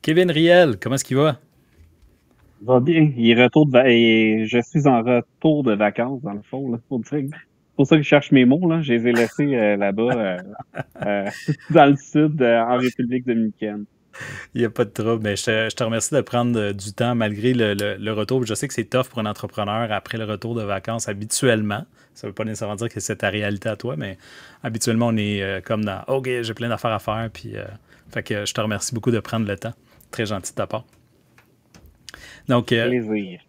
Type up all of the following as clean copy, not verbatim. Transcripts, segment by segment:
Kevin Riel, comment est-ce qu'il va? Va bien. Je suis en retour de vacances, dans le fond, là. C'est pour ça que je cherche mes mots, là. Je les ai laissés là-bas, euh, dans le sud, en République dominicaine. Il n'y a pas de trouble, mais je te remercie de prendre du temps malgré le retour. Je sais que c'est tough pour un entrepreneur après le retour de vacances habituellement. Ça ne veut pas nécessairement dire que c'est ta réalité à toi, mais habituellement, on est comme dans OK, j'ai plein d'affaires à faire. Puis, fait que je te remercie beaucoup de prendre le temps. Très gentil de ta part. Donc, Plaisir.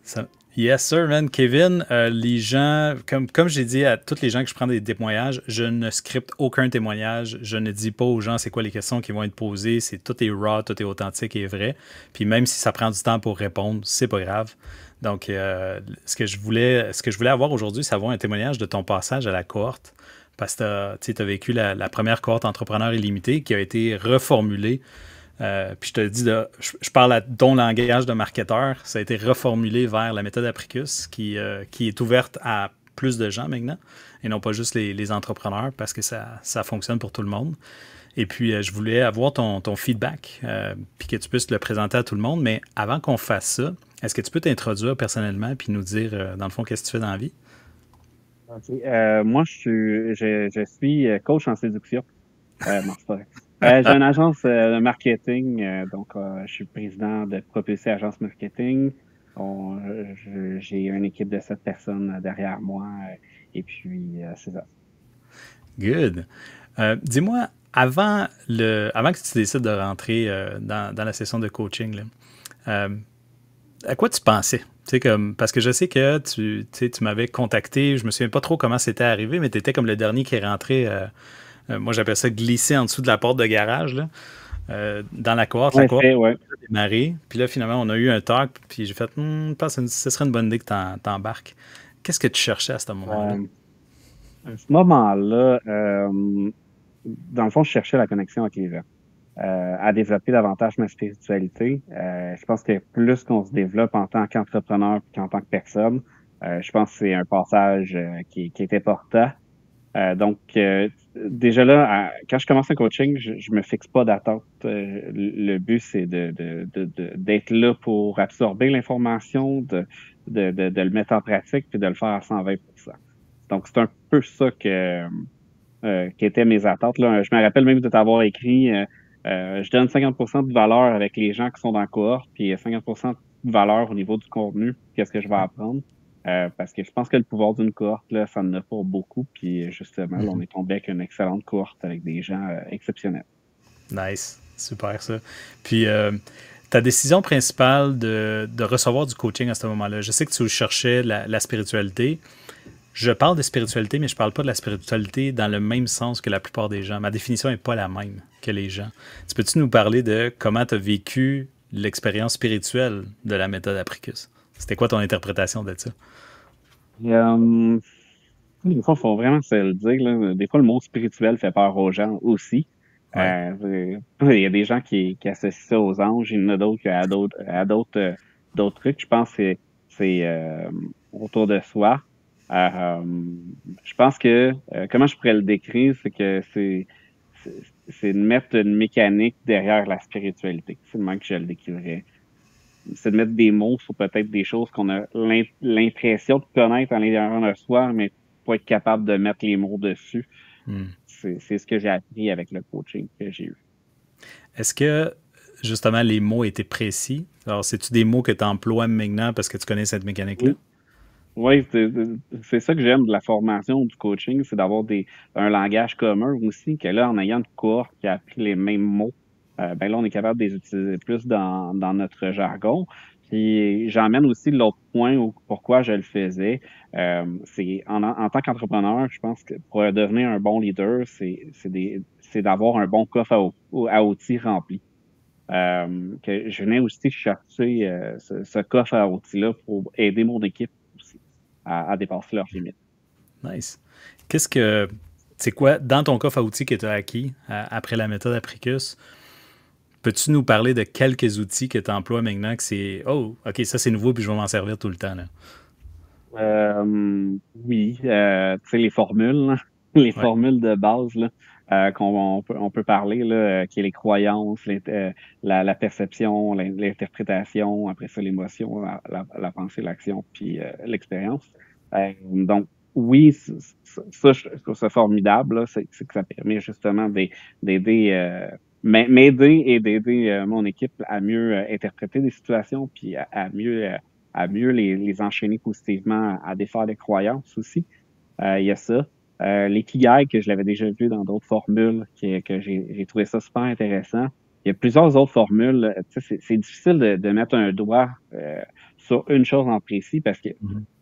Ça- Yes, sir, man. Kevin, les gens, comme j'ai dit à tous les gens que je prends des témoignages, je ne scripte aucun témoignage. Je ne dis pas aux gens c'est quoi les questions qui vont être posées. Tout est raw, tout est authentique et vrai. Puis même si ça prend du temps pour répondre, c'est pas grave. Donc, ce que je voulais avoir aujourd'hui, c'est avoir un témoignage de ton passage à la cohorte. Parce que tu as vécu la première cohorte entrepreneur illimité qui a été reformulée puis je te dis, je parle à ton langage de marketeur. Ça a été reformulé vers la méthode Apricus qui est ouverte à plus de gens maintenant et non pas juste les entrepreneurs parce que ça fonctionne pour tout le monde. Et puis, je voulais avoir ton feedback puis que tu puisses le présenter à tout le monde. Mais avant qu'on fasse ça, est-ce que tu peux t'introduire personnellement puis nous dire, dans le fond, qu'est-ce que tu fais dans la vie? OK. Moi, je suis coach en séduction. Non, c'est pas vrai. J'ai une agence de marketing, donc je suis président de Propulser Agence Marketing. J'ai une équipe de 7 personnes derrière moi, et puis c'est ça. Good. Dis-moi, avant que tu décides de rentrer dans la session de coaching, là, euh, à quoi tu pensais? Parce que je sais que tu m'avais contacté, je me souviens pas trop comment c'était arrivé, mais tu étais comme le dernier qui est rentré, moi j'appelle ça glisser en dessous de la porte de garage, là, dans la cohorte. En La cohorte effet, ouais. a démarré, puis là finalement on a eu un talk, puis j'ai fait, je pense que ce serait une bonne idée que t'embarques. Qu'est-ce que tu cherchais à ce moment-là? Euh, à ce moment-là, dans le fond, je cherchais la connexion avec les gens, à développer davantage ma spiritualité. Je pense que plus qu'on se développe en tant qu'entrepreneur qu'en tant que personne, je pense que c'est un passage qui est important. Donc, déjà là, quand je commence un coaching, je me fixe pas d'attente. Le but, c'est d'être là pour absorber l'information, de le mettre en pratique, puis de le faire à 120%. Donc, c'est un peu ça qui étaient mes attentes, là. Je me rappelle même de t'avoir écrit, je donne 50% de valeur avec les gens qui sont dans la cohorte, puis 50% de valeur au niveau du contenu, qu'est-ce que je vais apprendre. Parce que je pense que le pouvoir d'une cohorte, là, ça en a pas beaucoup. Puis justement, là, on Mhm. est tombé avec une excellente cohorte avec des gens exceptionnels. Nice, super ça. Puis, ta décision principale de recevoir du coaching à ce moment-là, je sais que tu cherchais la spiritualité. Je parle de spiritualité, mais je parle pas de la spiritualité dans le même sens que la plupart des gens. Ma définition n'est pas la même que les gens. Tu peux-tu nous parler de comment tu as vécu l'expérience spirituelle de la méthode Apricus? C'était quoi ton interprétation de ça? Et, des fois, il faut vraiment se le dire, là. Des fois, le mot spirituel fait peur aux gens aussi. Ouais. Il y a des gens qui associent ça aux anges, il y en a d'autres d'autres trucs. Je pense que c'est autour de soi. Euh, je pense que comment je pourrais le décrire, c'est que c'est c'est de mettre une mécanique derrière la spiritualité. C'est le même que je le décrirais. C'est de mettre des mots sur peut-être des choses qu'on a l'impression de connaître à l'intérieur de soi, mais pas être capable de mettre les mots dessus. Hmm. C'est ce que j'ai appris avec le coaching que j'ai eu. Est-ce que, justement, les mots étaient précis? Alors, c'est-tu des mots que tu emploies maintenant parce que tu connais cette mécanique-là? Oui, oui, c'est ça que j'aime de la formation du coaching, c'est d'avoir un langage commun aussi, que là, en ayant une cohorte qui a appris les mêmes mots, ben là, on est capable de les utiliser plus dans notre jargon. Puis j'emmène aussi l'autre point pourquoi je le faisais. C'est en tant qu'entrepreneur, je pense que pour devenir un bon leader, c'est d'avoir un bon coffre à outils rempli. Que je venais aussi chercher ce coffre à outils-là pour aider mon équipe aussi à dépasser leurs limites. Nice. Qu'est-ce que. C'est quoi, dans ton coffre à outils que tu as acquis après la méthode Apricus, peux-tu nous parler de quelques outils que tu emploies maintenant que c'est oh, OK, ça c'est nouveau puis je vais m'en servir tout le temps là. Oui, tu sais, les formules, là, les Ouais. formules de base, là. on peut parler, là, qui est les croyances, la perception, l'interprétation, après ça, l'émotion, la pensée, l'action, puis l'expérience. Donc, oui, ça, je trouve ça formidable, là, c'est que ça permet justement d'aider, m'aider et d'aider mon équipe à mieux interpréter des situations, puis à mieux les enchaîner positivement, à défaire des croyances aussi. Il y a ça. L'ikigai, que je l'avais déjà vu dans d'autres formules, que j'ai trouvé ça super intéressant. Il y a plusieurs autres formules. Tu sais, c'est difficile de mettre un doigt sur une chose en précis parce que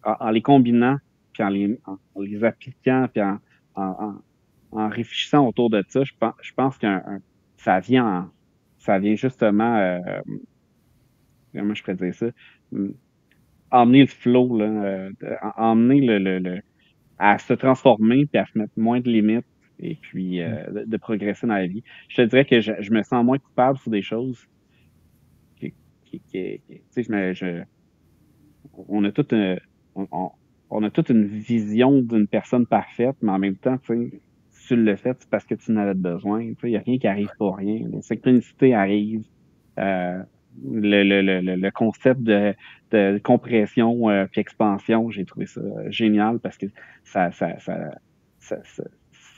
en les combinant, puis en les appliquant, puis en réfléchissant autour de ça, je pense que ça vient justement, comment je pourrais dire ça, emmener le flow, là, emmener à se transformer puis à se mettre moins de limites et puis de progresser dans la vie. Je te dirais que je me sens moins coupable sur des choses tu sais, on a toute on a toute une vision d'une personne parfaite, mais en même temps, tu sais, si tu le fais, c'est parce que tu en avais besoin. Tu sais, il n'y a rien qui arrive pour rien. Les synchronicités arrivent. Euh, le concept de compression puis expansion, j'ai trouvé ça génial parce que ça, ça, ça, ça,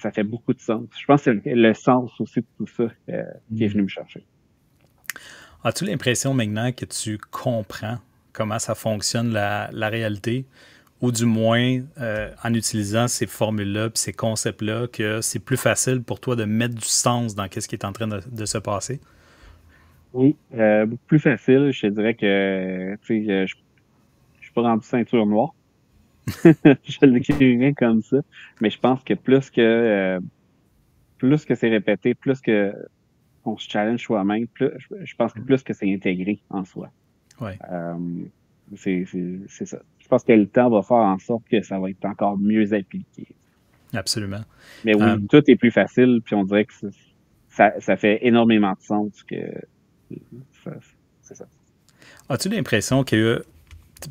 ça fait beaucoup de sens. Je pense que c'est le sens aussi de tout ça qui est venu me chercher. As-tu l'impression maintenant que tu comprends comment ça fonctionne la réalité, ou du moins, en utilisant ces formules-là et ces concepts-là, que c'est plus facile pour toi de mettre du sens dans ce qui est en train de se passer? Oui, beaucoup plus facile. Je te dirais que tu sais, je suis pas rendu ceinture noire. Je le décrirais comme ça. Mais je pense que plus que c'est répété, plus que on se challenge soi-même, plus je pense que plus que c'est intégré en soi. Oui, Euh, c'est ça. Je pense que le temps va faire en sorte que ça va être encore mieux appliqué. absolument. Mais Euh, oui, tout est plus facile, puis on dirait que ça fait énormément de sens que ça- c'est ça. As-tu l'impression que,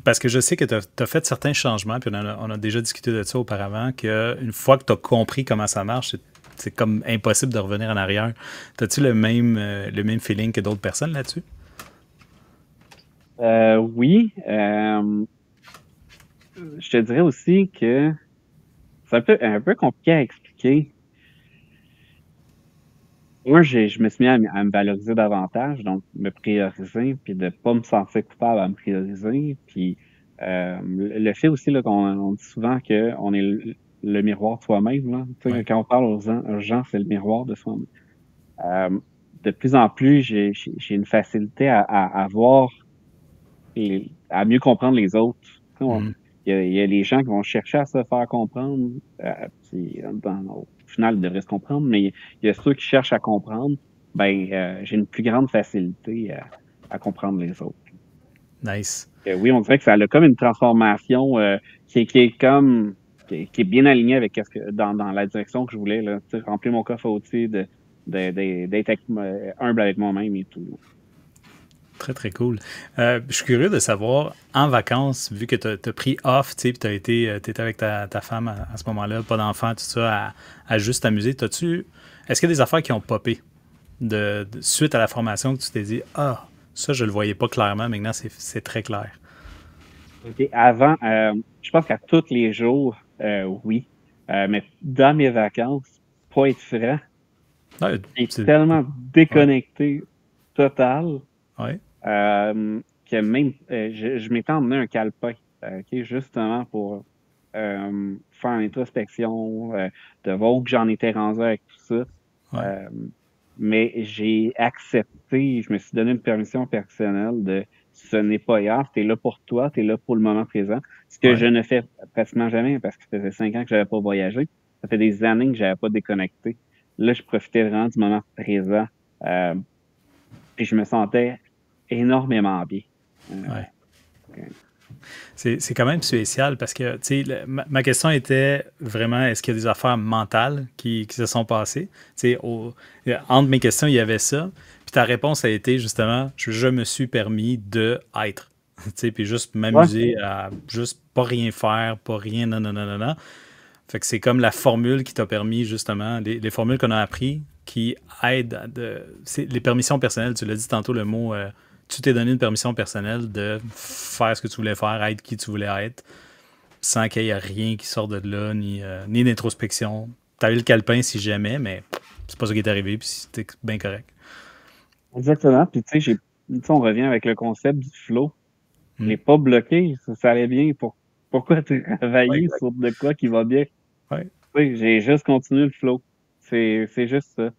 parce que je sais que tu as fait certains changements, puis on a déjà discuté de ça auparavant, qu'une fois que tu as compris comment ça marche, c'est comme impossible de revenir en arrière. As-tu le même feeling que d'autres personnes là-dessus? Oui, je te dirais aussi que c'est un peu compliqué à expliquer. Moi, je me suis mis à me valoriser davantage, donc me prioriser, puis de pas me sentir coupable à me prioriser. Puis le fait aussi là, on dit souvent que on est le miroir de soi-même. Là. Tu sais, Oui. quand on parle aux gens, c'est le miroir de soi-même. Euh, de plus en plus, j'ai une facilité à voir à mieux comprendre les autres. Tu sais, Mhm. il y a les gens qui vont chercher à se faire comprendre, puis au final, ils devraient se comprendre, mais il y a ceux qui cherchent à comprendre. Ben, j'ai une plus grande facilité à comprendre les autres. Nice. Oui, on dirait que ça a comme une transformation qui est comme qui est bien alignée avec dans la direction que je voulais là. Tu sais, remplir mon coffre à outils d'être humble avec moi-même et tout. Très, très cool. Je suis curieux de savoir, en vacances, vu que tu as pris off, tu sais, puis tu étais avec ta femme à ce moment-là, pas d'enfant, tout ça, à juste t'amuser, est-ce qu'il y a des affaires qui ont popé suite à la formation que tu t'es dit, ah, ça, je le voyais pas clairement, maintenant, c'est très clair. OK. Avant, je pense qu'à tous les jours, oui. Mais dans mes vacances, pour être franc, Ouais, j'ai tellement ouais, déconnecté total ouais, que même je m'étais emmené un calepin, OK, justement pour faire une introspection, de voir où que j'en étais rendu avec tout ça. ouais, Euh, mais j'ai accepté, je me suis donné une permission personnelle de ce n'est pas grave, t'es là pour toi, t'es là pour le moment présent. Ce que ouais. je ne fais pratiquement jamais parce que ça faisait 5 ans que j'avais pas voyagé. Ça fait des années que j'avais pas déconnecté. Là, je profitais vraiment du moment présent. Euh, Puis je me sentais énormément bien. Ouais. Euh, C'est quand même spécial parce que, tu sais, ma question était vraiment, est-ce qu'il y a des affaires mentales qui se sont passées? Tu sais, entre mes questions, il y avait ça. Puis ta réponse a été justement, je me suis permis de être. Tu sais, puis juste ouais, m'amuser à juste pas rien faire, pas rien, non, non, non, non, non. Fait que c'est comme la formule qui t'a permis, justement, les formules qu'on a appris qui aident les permissions personnelles. Tu l'as dit tantôt, le mot, tu t'es donné une permission personnelle de faire ce que tu voulais faire, être qui tu voulais être, sans qu'il y ait rien qui sorte de là, ni d'introspection. T'as eu le calepin si jamais, mais c'est pas ça qui est arrivé, puis c'était bien correct. Exactement. Puis tu sais, on revient avec le concept du flow. Je Mm. l'ai pas bloqué, ça allait bien. Pourquoi Ouais, travailler exact. sur de quoi qui va bien? Ouais. Tu sais, j'ai juste continué le flow. C'est juste ça.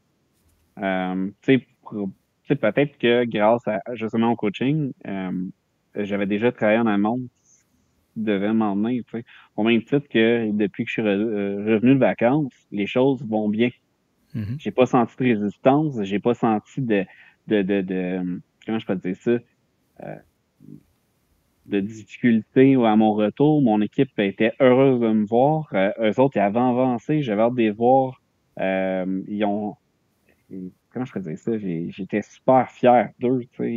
Tu sais, tu sais, peut-être que grâce à justement au coaching, j'avais déjà travaillé en amont qui devait m'emmener, tu sais. Au même titre que depuis que je suis revenu de vacances, les choses vont bien. Mhm. J'ai pas senti de résistance, j'ai pas senti de comment je peux dire ça, euh, de difficulté à mon retour. Mon équipe était heureuse de me voir. Eux autres, ils avaient avancé, j'avais hâte de les voir. Ils ont comment je peux dire ça? J'étais super fier d'eux, tu sais.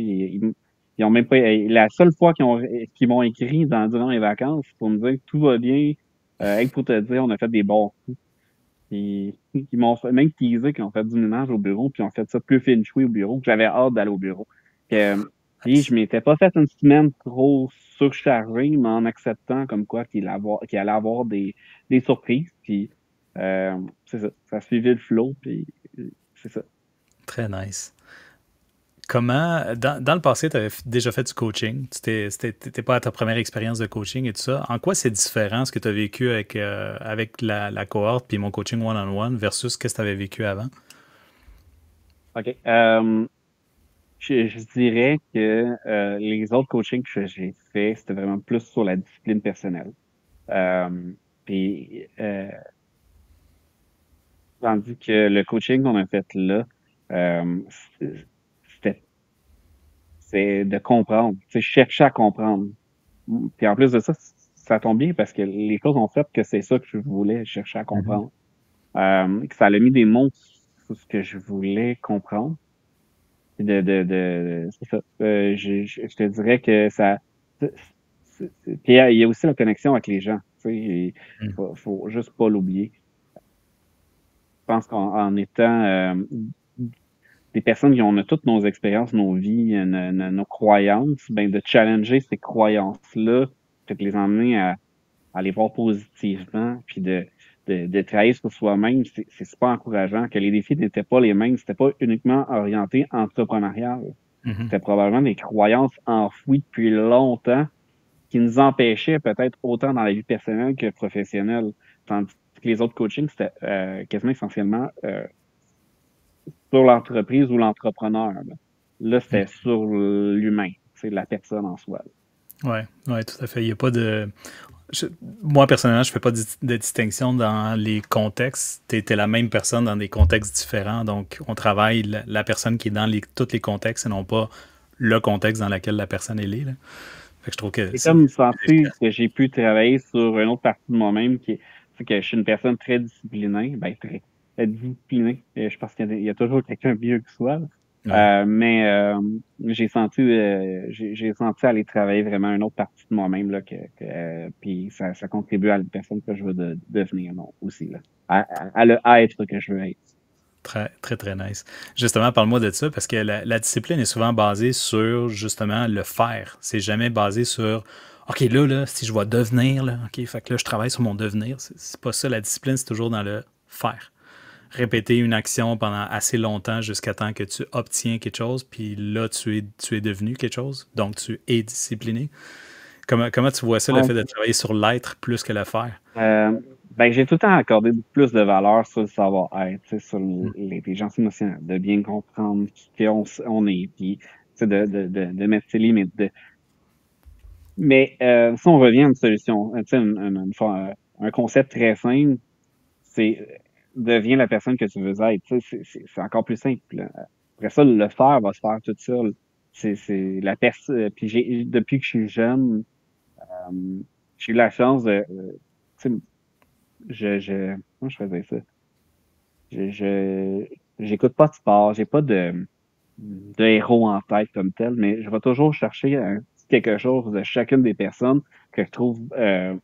Ils ont même pas, la seule fois qu'ils m'ont écrit durant les vacances pour me dire que tout va bien, hey, pour te dire, on a fait des bons coups. Ils m'ont même teasé qu'ils ont fait du ménage au bureau, puis ils ont fait ça plus fine au bureau, que j'avais hâte d'aller au bureau. Puis je Nice. m'étais pas fait une semaine trop surchargée, mais en acceptant comme quoi qu'il allait avoir des surprises. Puis c'est ça. Ça suivait le flow, puis c'est ça. Très nice. Comment, dans le passé, tu avais déjà fait du coaching. Tu n'étais pas à ta première expérience de coaching et tout ça. En quoi c'est différent ce que tu as vécu avec la cohorte puis mon coaching one-on-one versus ce que tu avais vécu avant? OK. Je dirais que les autres coachings que j'ai fait, c'était vraiment plus sur la discipline personnelle. Euh, puis, tandis que le coaching qu'on a fait là, euh, c'était c'est de comprendre. Tu sais, je cherchais à comprendre. Puis en plus de ça, ça tombe bien parce que les choses ont fait que c'est ça que je voulais chercher à Mhm. comprendre. Que ça a mis des mots sur ce que je voulais comprendre. C'est ça. Je te dirais que ça. Puis il y a aussi la connexion avec les gens. Tu sais, Mm. faut juste pas l'oublier. Je pense qu'en étant des personnes qui ont on a toutes nos expériences, nos vies, nos croyances, ben de challenger ces croyances-là, de les emmener à les voir positivement, puis de travailler sur soi-même, c'est super encourageant. Que les défis n'étaient pas les mêmes, c'était pas uniquement orienté entrepreneurial. Mhm. C'était probablement des croyances enfouies depuis longtemps qui nous empêchaient peut-être autant dans la vie personnelle que professionnelle. Tandis que les autres coachings, c'était quasiment essentiellement sur l'entreprise ou l'entrepreneur. Là, Mm. c'était sur l'humain, c'est la personne en soi. Ouais, ouais, tout à fait. Il y a pas de. je- Moi, personnellement, je fais pas de distinction dans les contextes. Tu es la même personne dans des contextes différents. Donc, on travaille la personne qui est dans tous les contextes et non pas le contexte dans lequel la personne elle est. Là. Fait que je trouve que C'est c'est comme plus sentir efficace. que j'ai pu travailler sur une autre partie de moi-même c'est que je suis une personne très disciplinée, ben très disciplinée. Je pense qu'il y a toujours quelqu'un de mieux que soi. Là. Ouais. J'ai senti aller travailler vraiment une autre partie de moi-même là puis ça contribue à la personne que je veux devenir non aussi là, à le être que je veux être. Très, très, très nice. Justement, parle-moi de ça parce que la discipline est souvent basée sur justement le faire. C'est jamais basé sur OK, là, si je vais devenir, là, OK, fait que là, je travaille sur mon devenir. C'est pas ça. La discipline, c'est toujours dans le faire. Répéter une action pendant assez longtemps jusqu'à temps que tu obtiens quelque chose, puis là, tu es devenu quelque chose, donc tu es discipliné. Comment tu vois ça, le Ouais. fait de travailler sur l'être plus que le faire? Ben, j'ai tout le temps accordé plus de valeur sur le savoir-être, tu sais, sur Mm. l'intelligence émotionnelle, de bien comprendre qui on est, puis tu sais, de mettre ses limites. Mais si on revient à une solution, tu sais, un concept très simple, c'est deviens la personne que tu veux être. Tu sais, c'est encore plus simple. Là. Après ça, le faire va se faire tout seul. C'est la personne. Puis depuis que je suis jeune, euh, j'ai eu la chance tu sais, comment je faisais ça? Je, j'écoute pas de sport, j'ai pas de héros en tête comme tel, mais je vais toujours chercher quelque chose de chacune des personnes que je trouve euh,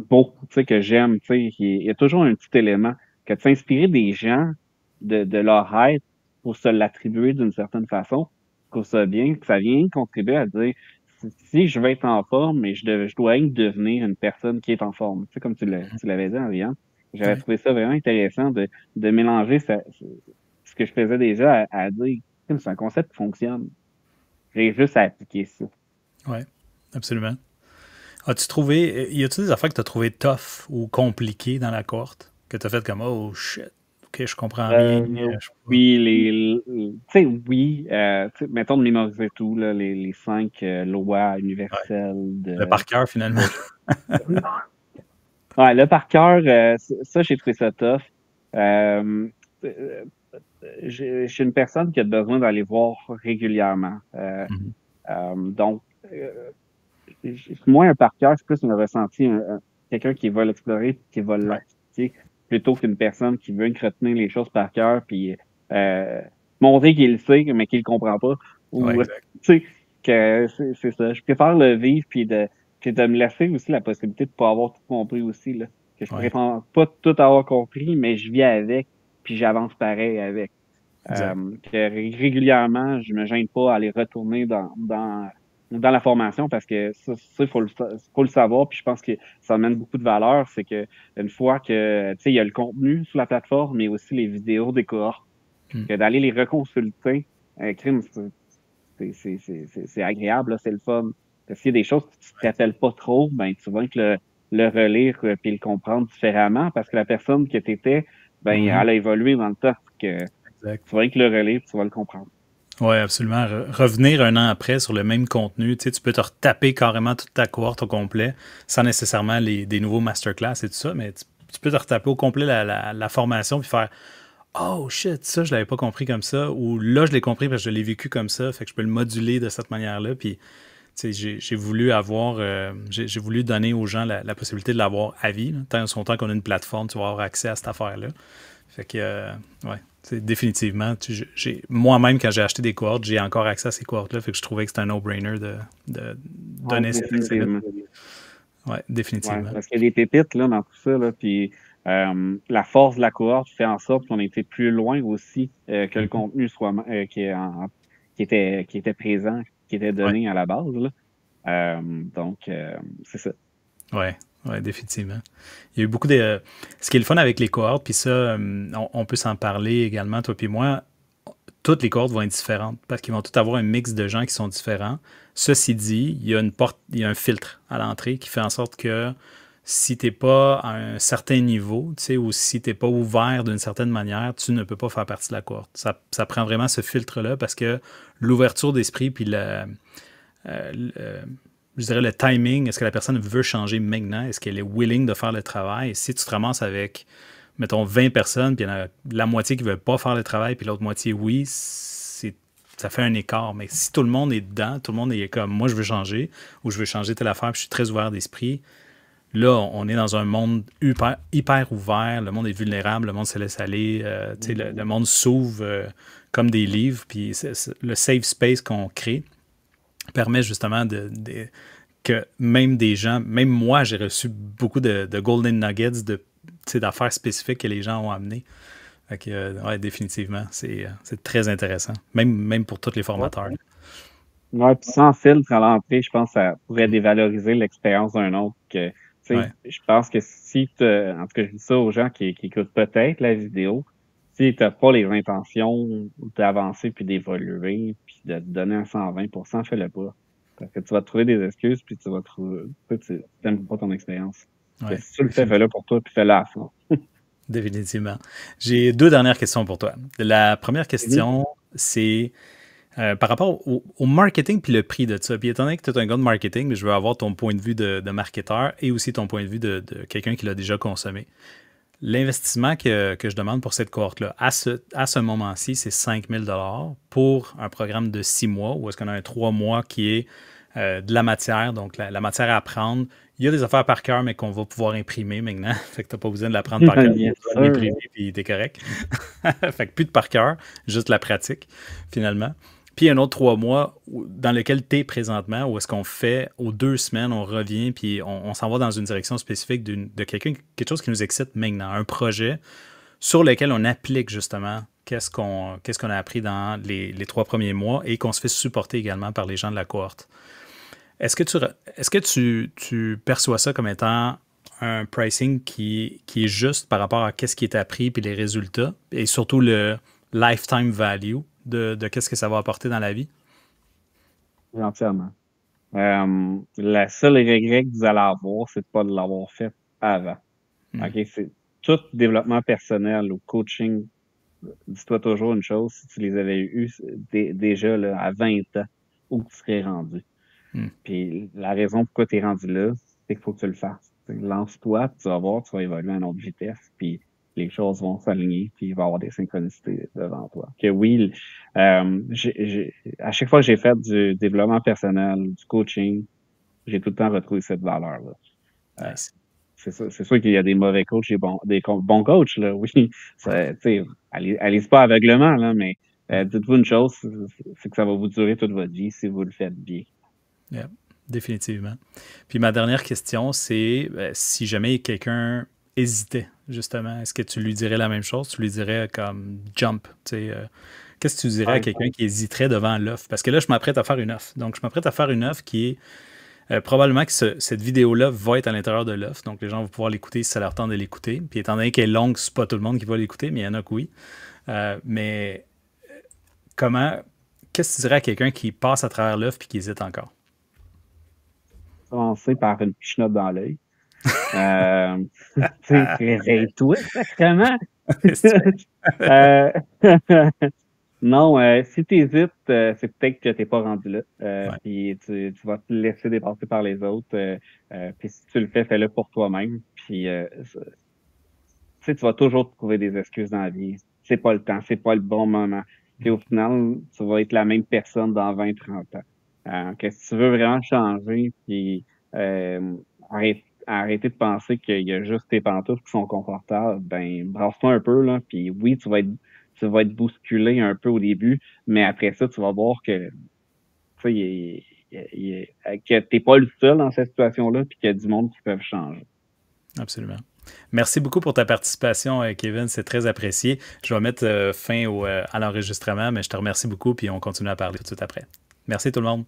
beau, tu sais, que j'aime, tu sais, il y a toujours un petit élément que de s'inspirer des gens, de leur être, pour se l'attribuer d'une certaine façon, je trouve ça bien, que ça vient contribuer à dire, si je veux être en forme, mais je dois être devenir une personne qui est en forme. Tu sais, comme tu l'avais dit, Ariane. J'avais Ouais. trouvé ça vraiment intéressant de mélanger ce que je faisais déjà à dire, c'est un concept qui fonctionne. J'ai juste à appliquer ça. Ouais, absolument. As-tu trouvé, y a-tu des affaires que tu as trouvé tough ou compliquées dans la cohorte? Que tu as fait comme, oh shit, ok, je comprends rien, je sais pas. Oui, tu sais, oui, tu sais, mettons de mémoriser tout, là, les 5 lois Ouais. universelles Le par cœur, finalement. de- Ouais, là, par cœur, ça, j'ai trouvé ça tough. Euh, euh, je suis une personne qui a besoin d'aller voir régulièrement. Mhm. Donc, moins un par cœur, c'est plus un ressenti, quelqu'un qui va l'explorer, qui va Ouais, l'appliquer, plutôt qu'une personne qui veut que retenir les choses par cœur, puis euh, montrer qu'il le sait, mais qu'il le comprend pas. ouais, Ou, tu exact. sais, que c'est ça. Je préfère le vivre, puis de me laisser aussi la possibilité de pas avoir tout compris aussi, là. Que je Ouais, prétends pas tout avoir compris, mais je vis avec, puis j'avance pareil avec. exact. Que régulièrement, je me gêne pas à aller retourner dans la formation parce que ça faut le savoir. Puis je pense que ça amène beaucoup de valeur. C'est que une fois que, tu sais, il y a le contenu sur la plateforme, mais aussi les vidéos des cohortes, Mm. que d'aller les reconsulter, crime, c'est agréable, là, c'est le fun. Parce qu'il y a des choses que tu te Ouais. rappelles pas trop, ben, tu vas que le relire puis le comprendre différemment parce que la personne que tu étais, ben, Mhm. elle a évolué dans le temps. Que Exact. tu vas que le relire, puis tu vas le comprendre. Ouais, absolument. Revenir un an après sur le même contenu, tu sais, tu peux te retaper carrément toute ta cohorte au complet, sans nécessairement des nouveaux masterclass et tout ça, mais tu peux te retaper au complet la formation puis faire oh shit, ça, je l'avais pas compris comme ça, ou là, je l'ai compris parce que je l'ai vécu comme ça, fait que je peux le moduler de cette manière-là. Puis, tu sais, j'ai voulu avoir, j'ai voulu donner aux gens la possibilité de l'avoir à vie, là. Tant son temps qu'on a une plateforme, tu vas avoir accès à cette affaire-là. Fait que, ouais, c'est définitivement. Moi-même, quand j'ai acheté des cohortes, j'ai encore accès à ces cohortes-là, fait que je trouvais que c'était un no-brainer de Ouais, donner cet accès-là. définitivement. Ouais, Ouais, définitivement. parce qu'il y a des pépites là, dans tout ça, là, puis la force de la cohorte fait en sorte qu'on était plus loin aussi que le Mhm. contenu soit qui était présent, qui était Ouais, donné à la base. Là. Donc, c'est ça. ouais, ouais, définitivement. Il y a eu beaucoup de. Ce qui est le fun avec les cohortes, puis ça, on peut s'en parler également, toi puis moi. Toutes les cohortes vont être différentes parce qu'ils vont tous avoir un mix de gens qui sont différents. Ceci dit, il y a une porte, il y a un filtre à l'entrée qui fait en sorte que si tu n'es pas à un certain niveau, tu sais, ou si tu n'es pas ouvert d'une certaine manière, tu ne peux pas faire partie de la cohorte. Ça prend vraiment ce filtre-là parce que l'ouverture d'esprit puis je dirais le timing, est-ce que la personne veut changer maintenant? Est-ce qu'elle est willing de faire le travail? Et si tu te ramasses avec, mettons, 20 personnes, puis il y en a la moitié qui ne veut pas faire le travail, puis l'autre moitié, oui, ça fait un écart. Mais si tout le monde est dedans, tout le monde est comme, moi, je veux changer, ou je veux changer telle affaire, puis je suis très ouvert d'esprit, là, on est dans un monde hyper ouvert, le monde est vulnérable, le monde se laisse aller, le monde s'ouvre comme des livres, puis le safe space qu'on crée permet justement que même des gens, même moi, j'ai reçu beaucoup de golden nuggets d'affaires spécifiques que les gens ont amenées. Fait que, ouais, définitivement, c'est très intéressant. Même pour tous les Ouais, formateurs. ouais, puis sans filtre à l'entrée, je pense que ça pourrait dévaloriser l'expérience d'un autre. Que, tu sais, Ouais, je pense que si en tout cas, je dis ça aux gens qui écoutent peut-être la vidéo, si tu n'as pas les intentions d'avancer puis d'évoluer puis de te donner un 120%, fais-le pas. Parce que tu vas te trouver des excuses puis tu vas trouver, tu n'aimes pas ton expérience. Que ouais, si tu le fais, définitivement. fais-le pour toi puis fais-le à fond. Définitivement. J'ai deux dernières questions pour toi. La première Mhm. question, c'est par rapport au marketing puis le prix de ça. Puis étant donné que tu es un gars de marketing, mais je veux avoir ton point de vue de marketeur et aussi ton point de vue de quelqu'un qui l'a déjà consommé. L'investissement que je demande pour cette cohorte-là, à ce moment-ci, c'est 5 000 pour un programme de 6 mois, où est-ce qu'on a un 3 mois qui est de la matière, donc la matière à apprendre. Il y a des affaires par cœur, mais qu'on va pouvoir imprimer maintenant. Fait que tu n'as pas besoin de l'apprendre par cœur, Bien tu vas sûr. l'imprimer, puis t'es correct. Fait que plus de par cœur, juste la pratique, finalement. Puis un autre 3 mois dans lequel tu es présentement, où est-ce qu'on fait aux 2 semaines, on revient, puis on s'en va dans une direction spécifique de quelque chose qui nous excite maintenant, un projet sur lequel on applique justement qu'est-ce qu'on a appris dans les 3 premiers mois et qu'on se fait supporter également par les gens de la cohorte. Est-ce que tu perçois ça comme étant un pricing qui est juste par rapport à qu'est-ce qui est appris puis les résultats et surtout le lifetime value de qu'est-ce que ça va apporter dans la vie? Entièrement. La seule regret que vous allez avoir, c'est de pas de l'avoir fait avant. OK? C'est tout développement personnel ou coaching. Dis-toi toujours une chose, si tu les avais eus déjà là, à 20 ans, où tu serais rendu. Puis la raison pourquoi tu es rendu là, c'est qu'il faut que tu le fasses. Lance-toi, tu vas voir, tu vas évoluer à une autre vitesse, puis les choses vont s'aligner, puis il va y avoir des synchronicités devant toi. Que oui, à chaque fois que j'ai fait du développement personnel, du coaching, j'ai tout le temps retrouvé cette valeur-là. Nice. C'est sûr qu'il y a des mauvais coachs et bons coachs, là, oui. Allez pas aveuglement, là, mais dites-vous une chose, c'est que ça va vous durer toute votre vie si vous le faites bien. Yeah, définitivement. Puis ma dernière question, c'est si jamais quelqu'un hésitait, justement, est-ce que tu lui dirais la même chose? Tu lui dirais comme jump, qu'est-ce que tu dirais à quelqu'un qui hésiterait devant l'offre? Parce que là, je m'apprête à faire une offre. Donc, je m'apprête à faire une offre qui est probablement que cette vidéo-là va être à l'intérieur de l'offre. Donc, les gens vont pouvoir l'écouter si ça leur tente de l'écouter. Puis, étant donné qu'elle est longue, c'est pas tout le monde qui va l'écouter, mais il y en a que oui. Mais qu'est-ce que tu dirais à quelqu'un qui passe à travers l'offre et qui hésite encore? Commencer par une petite note dans l'œil. Réveille-toi, sacrément! Non, si tu hésites, c'est peut-être que t'es pas rendu là. Puis tu vas te laisser dépasser par les autres. Puis si tu le fais, fais-le pour toi-même. Puis tu vas toujours trouver des excuses dans la vie. C'est pas le temps, c'est pas le bon moment. Puis au final, tu vas être la même personne dans 20, 30 ans. Que si tu veux vraiment changer, puis arrêter de penser qu'il y a juste tes pantoufles qui sont confortables, ben brasse-toi un peu, là. Puis oui, tu vas être bousculé un peu au début, mais après ça, tu vas voir que que t'es pas le seul dans cette situation-là, puis qu'il y a du monde qui peuvent changer. Absolument. Merci beaucoup pour ta participation, Kevin. C'est très apprécié. Je vais mettre fin à l'enregistrement, mais je te remercie beaucoup, puis on continue à parler tout de suite après. Merci tout le monde.